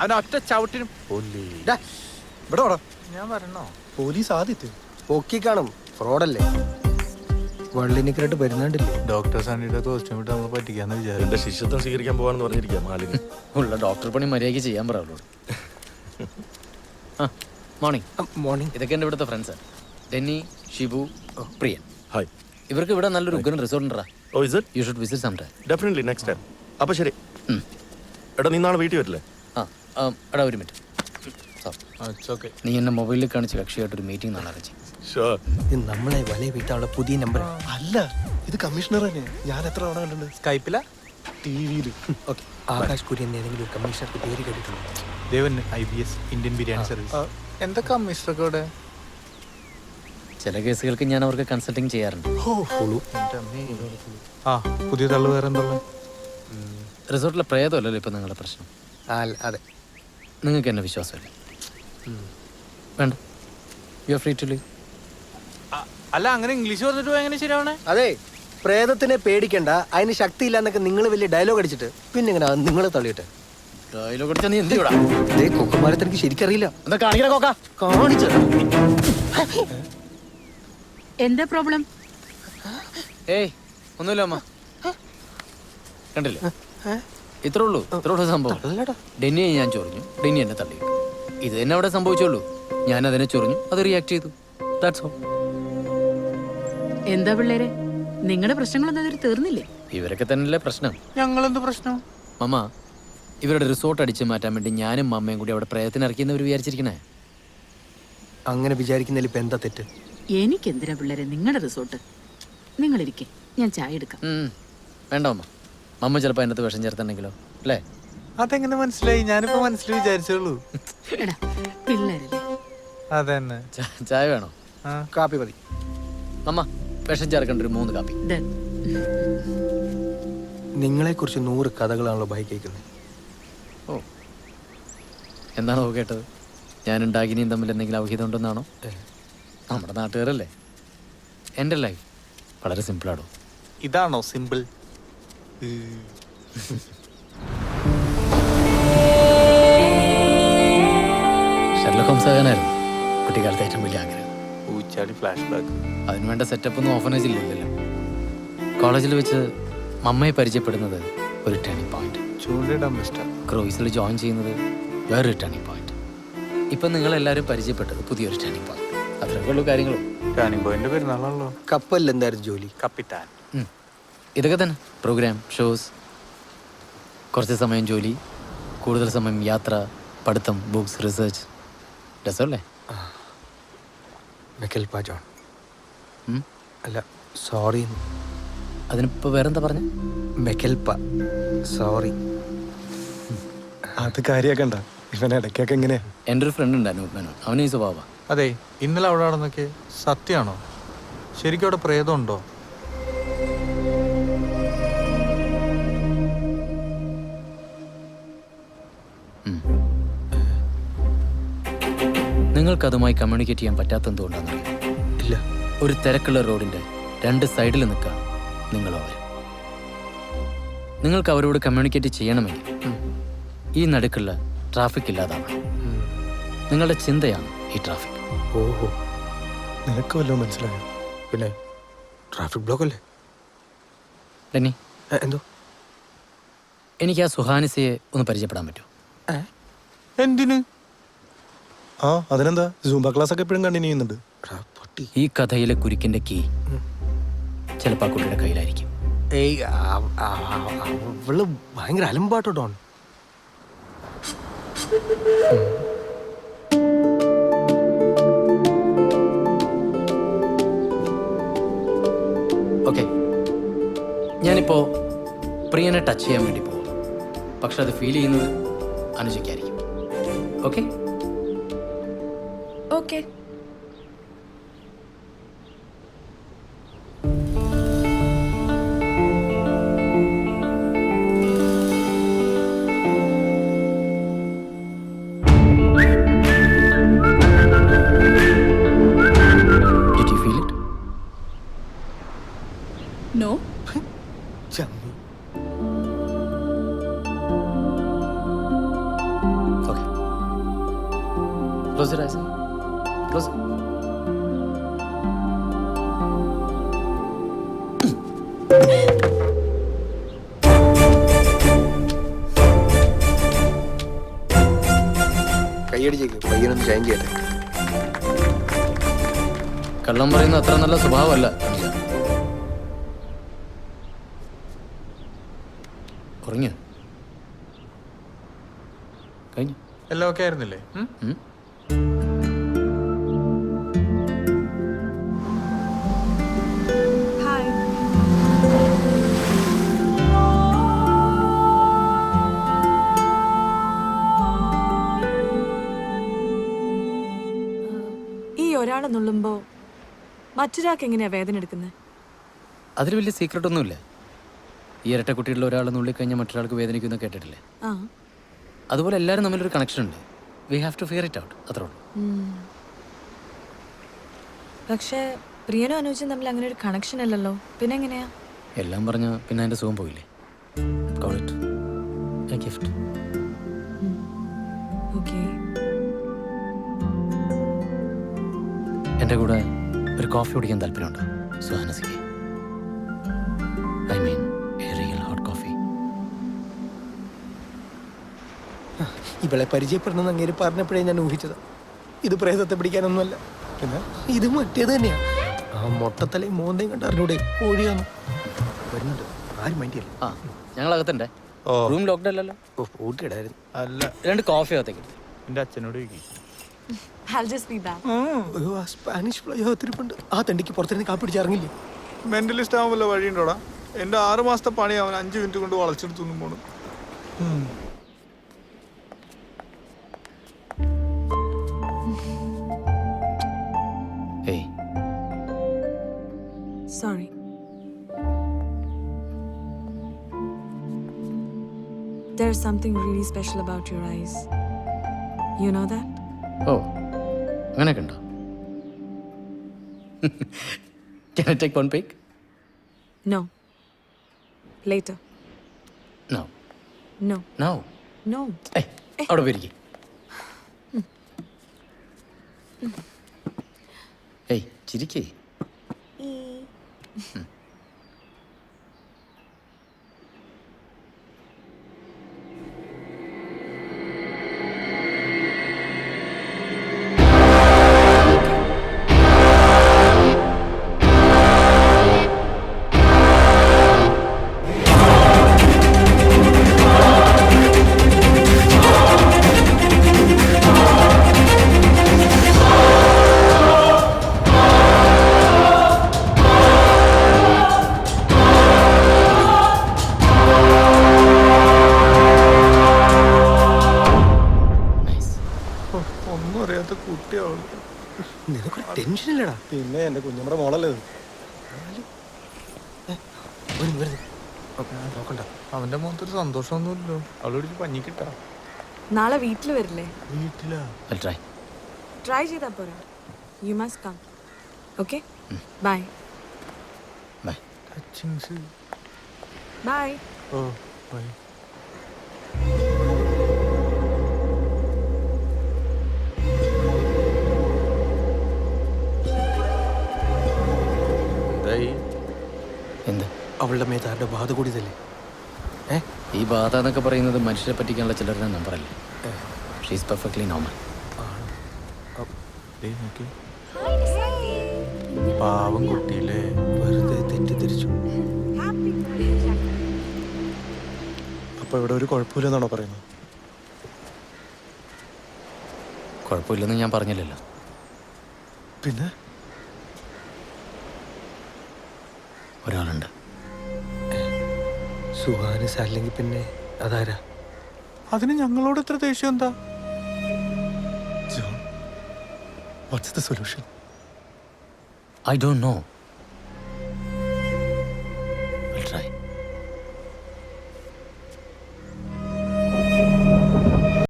അവൻ ഒറ്റ ചവിട്ടിനും. ഞാൻ പറഞ്ഞോ പോലീസ് ആദ്യത്തെ പൊക്കി കാണും, ഫ്രോഡല്ലേ? വള്ളിനിക്കരായിട്ട് വരുന്നുണ്ടില്ലേ? ഡോക്ടർ സണ്ണിയുടെ കോസ്റ്റ്യൂം ഇട്ട് നമ്മൾ പറ്റിക്കാന്ന് വിചാരിച്ചു. എന്റെ ശിഷ്യത്വം സ്വീകരിക്കാൻ പോവാന്ന് പറഞ്ഞിരിക്കുക മാലിനി. ഉള്ള ഡോക്ടർ പണി മര്യാദയ്ക്ക് ചെയ്യാൻ പറ അവളോട്. മോർണിംഗ്. മോർണിംഗ്. ഇതൊക്കെ എൻ്റെ ഇവിടുത്തെ ഫ്രണ്ട്സ്. ഡെന്നി, ഷിബു, പ്രിയൻ. ഹായ്. ഇവർക്ക് ഇവിടെ നല്ലൊരു ഉഗ്രൻ റിസോർട്ട് ഉണ്ടാ. Oh is it? You should visit some time. Definitely next time. അപ്പോൾ ശരി. എടാ നീ നാളെ വീട്ടിൽ വരില്ലേ? എടാ ഒരു മിനിറ്റ്. നീ എന്നെ മൊബൈലിൽ കാണിച്ച് കക്ഷിയായിട്ടൊരു മീറ്റിംഗ് നാളെ അറേഞ്ച്. ഇത് നമ്മളെ വലയ വീട്ടാനുള്ള പുതിയ നമ്പർ അല്ല, ഇത് കമ്മീഷണർ തന്നെ. ഞാൻ എത്ര തവണ കണ്ടിട്ടുണ്ട്. സ്കൈപ്പില ടിവിയിൽ. ഓക്കെ. ആകാശ് കുര്യൻ ഏതെങ്കിലും കമ്മീഷണർക്ക് പേര് കേട്ടിട്ടുണ്ട്? ദേവൻ IBS ഇന്ത്യൻ ബിരിയാണി സർവീസ്. എന്താ കമ്മീഷണർക്ക് ഇവിടെ? ചില കേസുകൾക്ക് ഞാൻ അവർക്ക് കൺസൾട്ടിങ് ചെയ്യാറുണ്ട്. ആ പുതിയ തള്ളു വേറെ എന്താ? റിസോർട്ടിലെ പ്രേതമല്ലല്ലോ ഇപ്പം നിങ്ങളുടെ പ്രശ്നം. അതെ. നിങ്ങൾക്ക് എന്നെ വിശ്വാസമല്ലേ? വേണ്ട, you are free to leave. അല്ല, അങ്ങനെ ഇംഗ്ലീഷ് പറഞ്ഞിട്ട് പോയാൽ എങ്ങനെ ശരിയാവണേ? അതെ, പ്രേതത്തിനെ പേടിക്കണ്ട, അതിന് ശക്തിയില്ല എന്നൊക്കെ നിങ്ങൾ വലിയ ഡയലോഗ് അടിച്ചിട്ട് പിന്നെ ഇങ്ങനെ നിങ്ങൾ തള്ളിയിട്ട് ഡയലോഗ് അടിച്ചാൽ നീ എന്ത് ചെയ്യൂടാ? അതേ കൊക്കുമാരെ എനിക്ക് ശരിക്കറിയില്ല. എന്താ കാണിക്കണ കോക്ക? കാണിച്ചു. എന്താ പ്രോബ്ലം? ഏയ് ഒന്നുമില്ല അമ്മ, കണ്ടില്ലേ? ഇത്രേ ഉള്ളൂ സംഭവം. ഡെന്നിയെ ഞാൻ ചൊറിഞ്ഞു, ഡെന്നി എന്നെ തള്ളി. ഇത് തന്നെ അവിടെ സംഭവിച്ചുള്ളൂ. ഞാൻ അതിനെ ചൊറിഞ്ഞു, അത് റിയാക്ട് ചെയ്തു. That's all. എന്താ പിള്ളേരെ, നിങ്ങളുടെ പ്രശ്നങ്ങളൊന്നും അതിൽ തീർന്നില്ലേ? ഇവരൊക്കെ തന്നെയല്ലേ പ്രശ്നം. ഞങ്ങളെന്ത് പ്രശ്നം? മമ്മ, ഇവരുടെ റിസോർട്ട് അടിച്ചു മാറ്റാൻ വേണ്ടി ഞാനും മമ്മയും കൂടി അവിടെ പ്രയത്നം ഇറക്കിയെന്നവർ വിചാരിച്ചിരിക്കണേ. അങ്ങനെ വിചാരിക്കുന്നതിൽ ഇപ്പൊ എന്താ തെറ്റ്? എനിക്കെന്തിനാ പിള്ളേരെ നിങ്ങളുടെ റിസോർട്ട്? നിങ്ങളിരിക്കെ, ഞാൻ ചായ എടുക്കാം. വേണ്ട മമ്മ, മമ്മ ചിലപ്പോൾ അതിനകത്ത് വിഷം ചേർത്തുണ്ടെങ്കിലോ അല്ലേ? അതെങ്ങനെ മനസ്സിലായി? ഞാനിപ്പോ മനസ്സിൽ വിചാരിച്ചോളൂ. എടാ പിള്ളേരല്ലേ. അതന്നെ. ചായ വേണോ? കാപ്പി മതി. മമ്മ, വിഷം ചേർക്കേണ്ട ഒരു 3 കാപ്പി. നിങ്ങളെ കുറിച്ച് 100 കഥകളാണല്ലോ ബൈ കേൾക്കുന്നത്. ഓ, എന്താണോ കേട്ടത്? ഞാനും ഡാഗിനിയും തമ്മിൽ എന്തെങ്കിലും അവഹിതം ഉണ്ടെന്നാണോ? നമ്മുടെ നാട്ടുകാരല്ലേ. എൻ്റെ ലൈഫ് വളരെ സിമ്പിളാണോ? ഇതാണോ സിമ്പിൾ? ഷെർലക് ഹോംസ് ആകാനായിരുന്നു കുട്ടിക്കാലത്തെ ഏറ്റവും വലിയ ആഗ്രഹം. ഊച്ചാടി ഫ്ലാഷ് ബാക്ക്. അതിനുവേണ്ട സെറ്റപ്പൊന്നും ഓഫനേജിലില്ലല്ലോ. കോളേജിൽ വെച്ച് മമ്മയെ പരിചയപ്പെടുന്നത് ഒരു ടേണിംഗ് പോയിന്റ്. ചൂണ്ടിടാൻ ബെസ്റ്റാ. ക്രൂയിസിൽ ജോയിൻ ചെയ്യുന്നത് വേറൊരു ടേണിംഗ് പോയിന്റ്. ഇപ്പം നിങ്ങളെല്ലാവരും പരിചയപ്പെട്ടത് പുതിയൊരു ടേണിംഗ് പോയിന്റ്. അത്രയൊക്കെ ഉള്ളൂ കാര്യങ്ങളും. ടേണിംഗ് പോയിന്റ് പെരുന്നാളാണല്ലോ. കപ്പലിൽ എന്തായിരുന്നു ജോലി? കപ്പിത്താൻ. ഇതൊക്കെ തന്നെ. പ്രോഗ്രാം, ഷോസ്, കുറച്ച് സമയം ജോലി, കൂടുതൽ സമയം യാത്ര, പഠിത്തം, ബുക്സ്, റിസർച്ച്. രസമല്ലേ? മെക്കൽപ ജോൺ. അല്ല, സോറി. അതിനിപ്പോൾ വേറെന്താ പറഞ്ഞ? മെക്കൽപ, സോറി. അത് കാര്യാക്കണ്ട, ഇവൻ ഇടയ്ക്കൊക്കെ എങ്ങനെയാ. എൻ്റെ ഒരു ഫ്രണ്ട് ഉണ്ട് അനൂപ് മേനോൻ. അവന് ഈ സ്വഭാവമാണ്. അതെ, ഇന്നലെ അവിടെ നടന്നൊക്കെ സത്യമാണോ? ശരിക്കും അവിടെ പ്രേതം ഉണ്ടോ? നിങ്ങൾക്ക് അതുമായി കമ്മ്യൂണിക്കേറ്റ് ചെയ്യാൻ പറ്റാത്തതുകൊണ്ടാണെന്നറിയാം. ഇല്ല. ഒരു തിരക്കുള്ള റോഡിൻ്റെ 2 സൈഡിൽ നിൽക്കുക നിങ്ങളോ അവർ. നിങ്ങൾക്ക് അവരോട് കമ്മ്യൂണിക്കേറ്റ് ചെയ്യണമെങ്കിൽ ഈ നടുക്കുള്ള ട്രാഫിക് ഇല്ലാതാവണം. നിങ്ങളുടെ ചിന്തയാണ് ഈ ട്രാഫിക്. ഓഹോ, നിനക്ക് വല്ലതും മനസ്സിലായോ? പിന്നെ ട്രാഫിക് ബ്ലോക്ക് അല്ലേ? ഡെന്നി, എന്തോ? എനിക്ക് ആ സുഹാനിസയെ ഒന്ന് പരിചയപ്പെടാൻ പറ്റുമോ? എന്തിന്? ആ അതിനെന്താ, സൂംബ ക്ലാസ് ഒക്കെ എപ്പോഴും കണ്ടിന്യൂ ചെയ്യുന്നുണ്ട്. ഈ കഥയിലെ കുരുക്കിന്റെ കീ ചിലപ്പോൾ ആ കുട്ടിയുടെ കയ്യിലായിരിക്കും. ഏയ്, അവള് ഭയങ്കര അലമ്പാട്ടോ ഡോൺ. ഓക്കെ, ഞാനിപ്പോൾ പ്രിയനെ ടച്ച് ചെയ്യാൻ വേണ്ടി പോകും. പക്ഷെ അത് ഫീൽ ചെയ്യുന്നത് അനുജയ്ക്കായിരിക്കും. Okay? Okay. Did you feel it? No. Okay. Close your eyes. Close. കൈയടിച്ചേക്ക് പയ്യനൊന്ന് ചൈൻ ചെയ്യട്ടെ. കള്ളം പറയുന്ന അത്ര നല്ല സ്വഭാവമല്ല അനുജ. ഉറങ്ങിയോ? കഴിഞ്ഞു. എല്ലാം ഒക്കെ ആയിരുന്നില്ലേ? ഉം. ഈ ഒരാളെ നുള്ളുമ്പോ മറ്റൊരാൾക്ക് എങ്ങനെയാ വേദന എടുക്കുന്നത്? അതിൽ വലിയ സീക്രട്ട് ഒന്നുമില്ല. ഈ ഇരട്ട കുട്ടികളിൽ ഒരാൾ നുള്ളിക്കഴിഞ്ഞാൽ മറ്റൊരാൾക്ക് വേദനിക്കുന്ന കേട്ടിട്ടില്ലേ? ആ. അതുപോലെ എല്ലാവരും തമ്മിലൊരു കണക്ഷൻ ഉണ്ട്. We have to fear it out, അത്രേ ഉള്ളൂ. പക്ഷേ പ്രിയനും അനുജും തമ്മിൽ അങ്ങനെ ഒരു കണക്ഷൻ അല്ലല്ലോ, പിന്നെ എങ്ങനെയാ? എല്ലാം പറഞ്ഞ പിന്നെ അതിൻ്റെ സുഖം പോയില്ലേ? Call it a gift. Okay. എൻ്റെ കൂടെ ഒരു കോഫി കുടിക്കാൻ താല്പര്യമുണ്ടോ സുഹാനസിക്ക്? I mean a real hot coffee. ഇവളെ പരിചയപ്പെടണമെന്ന് അങ്ങേര് പറഞ്ഞപ്പോഴേ ഞാൻ ഊഹിച്ചത്. ഇത് പ്രേതത്തെ പിടിക്കാനൊന്നുമല്ല, പിന്നെ ഇത് മറ്റേത് തന്നെയാ. ആ മൊട്ടത്തലയും മോന്തയും കണ്ട് അറിഞ്ഞൂടെ കോഴിയാണ്. വരുന്നുണ്ട്, ആരും മൈൻഡിയല്ല. ആ, ഞങ്ങൾ അകത്തുണ്ടേ. റൂം ലോക്ക്ഡ് അല്ലല്ലോ? ഓ പൂട്ടിയിടായിരുന്നു. അല്ല, 2 കോഫി അകത്തേക്ക്. എൻ്റെ അച്ഛനോട് ചോദിക്കും. I'll just be back. അയ്യോ, ആ സ്പാനിഷ് ഫ്ലൈ ഒത്തിരിപ്പുണ്ട്. ആ തണ്ടിക്ക് പുറത്തിരുന്ന് കാപ്പി പിടിച്ച് ഇറങ്ങില്ലേ? മെന്റലിസ്റ്റ് ആവുമല്ലോ വഴിയുണ്ടോടാ. എൻ്റെ 6 മാസത്തെ പണി അവൻ 5 മിനിറ്റ് കൊണ്ട് വളച്ചെടുത്തൊന്നും പോണു. ഏയ്, Sorry. There's something really special about your eyes. You know that? ഓ അങ്ങനെയൊക്കെ ഉണ്ടോ? Can I take one pic? No. Later. No. No. No. No. ഏയ്, അവിടെ പോയിരിക്കും. ഏയ്, ചിരിക്കേ. ഒന്നും അറിയാത്ത കുട്ടിയാവുള്ളൂ. നിനക്കൊരു ടെൻഷൻ ഇല്ലടാ. പിന്നെ എൻ്റെ കുഞ്ഞമ്മയുടെ മോളല്ലേ ഇത്. നോക്കണ്ട. അവന്റെ മുഖത്തൊരു സന്തോഷമൊന്നുമില്ലല്ലോ. അവള് പിടിച്ച് പഞ്ഞിക്കിട്ടാ. നാളെ വീട്ടിൽ വരില്ലേ? വീട്ടിലാ? I'll try. ട്രൈ ചെയ്താ പോരാ. You must come. Okay, bye. Bye. Touchings. Bye. ഓ ബൈ. എന്തായി? എന്ത്? അവളുടെ മേത്താരുടെ ബാധ കൂടിയതല്ലേ? ഈ ബാധ എന്നൊക്കെ പറയുന്നത് മനുഷ്യരെ പറ്റിക്കാനുള്ള ചിലരുടെ നമ്പറല്ലേ? She's perfectly normal. ദേ നോക്കി. പാവം കുട്ടിയില്ലേ? വെറുതെ തെറ്റിദ്ധരിച്ചു. അപ്പൊ ഇവിടെ ഒരു കുഴപ്പമില്ലെന്നാണോ പറയുന്നത്? കുഴപ്പമില്ലെന്ന് ഞാൻ പറഞ്ഞില്ലല്ലോ. പിന്നെ ഒരാളുണ്ട്. സുഹാനസ് അല്ലെങ്കിൽ പിന്നെ അതാരാ? അതിന് ഞങ്ങളോട് ഇത്ര ദേഷ്യം എന്താ? John, what's the solution? I don't know.